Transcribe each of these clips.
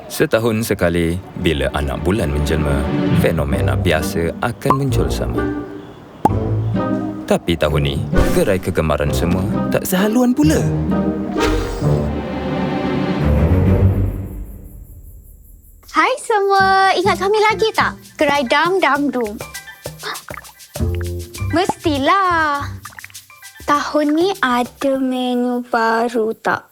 Setahun sekali, bila anak bulan menjelma, fenomena biasa akan muncul sama. Tapi tahun ni, gerai kegemaran semua tak sehaluan pula. Hai semua, ingat kami lagi tak? Gerai Dam Dam Dum. Mestilah. Tahun ni ada menu baru tak?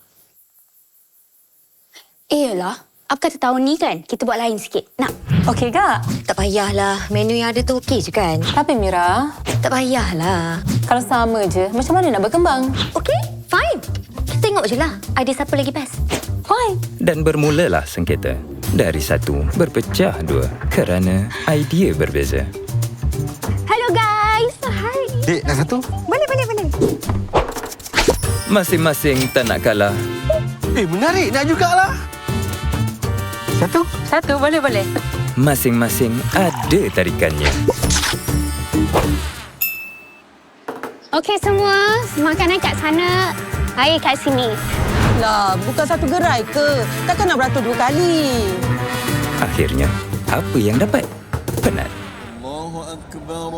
Iyalah, apa kata tahun ni kan? Kita buat lain sikit. Nak? Okey, Kak. Tak payahlah. Menu yang ada tu okey je kan? Tapi Mira, Tak payahlah. kalau sama je, macam mana nak berkembang? Okey, fine. Kita tengok je lah. Idea siapa lagi best. Fine. Dan bermulalah sengketa. Dari satu, berpecah dua kerana idea berbeza. Hello guys. Hai. Dek, nak satu? Boleh. Masing-masing tak nak kalah. Menarik. Nak jugalah. Satu? Satu, boleh. Masing-masing ada tarikannya. Okey semua, makanan kat sana, air kat sini. Lah, bukan satu gerai ke? Takkan nak beratur dua kali? Akhirnya, apa yang dapat? Penat. Allahu Akbar,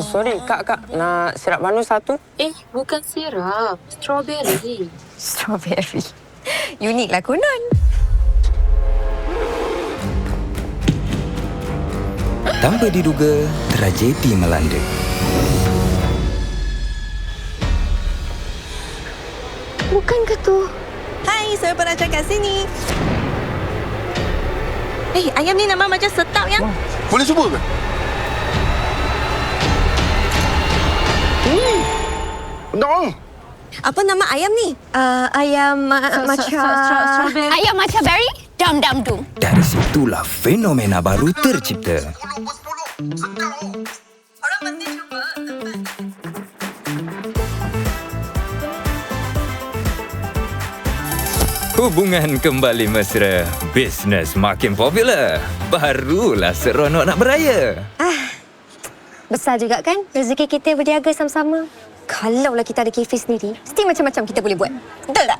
Sorry, Kak. Nak sirap manis satu? Bukan sirap. Strawberry. Strawberry. Unik lah konon. Tanpa diduga, tragedi melanda. Bukankah tu? Hai, saya perancang kat sini. Ayam ni nama macam sedap ya? Boleh cuba ke? Benar. Apa nama ayam ni? Ayam macam... Strawberry. Ayam macam berry, Dam Dam Dum. Dari situlah fenomena baru tercipta. Hubungan kembali mesra, bisnes makin popular. Barulah seronok nak beraya. Besar juga kan rezeki kita berniaga sama-sama. Kalaulah kita ada kafe sendiri, mesti macam-macam kita boleh buat. Betul tak?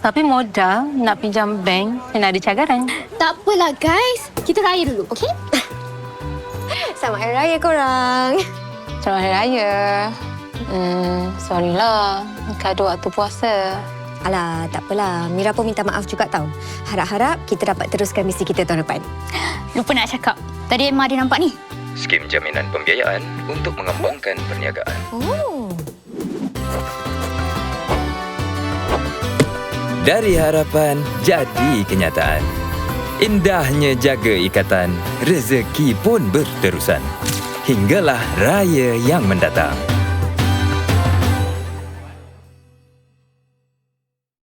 Tapi modal nak pinjam bank kena ada cagaran. Tak apalah guys, kita raya dulu, okey? Selamat Hari Raya korang. Selamat Hari Raya. Sorry lah. Kado waktu puasa. Alah, tak apalah. Mira pun minta maaf juga tau. Harap-harap kita dapat teruskan misi kita tahun depan. Lupa nak cakap. Tadi Emma ada nampak ni. Skim jaminan pembiayaan untuk mengembangkan perniagaan. Dari harapan jadi kenyataan. Indahnya jaga ikatan, rezeki pun berterusan. Hinggalah raya yang mendatang.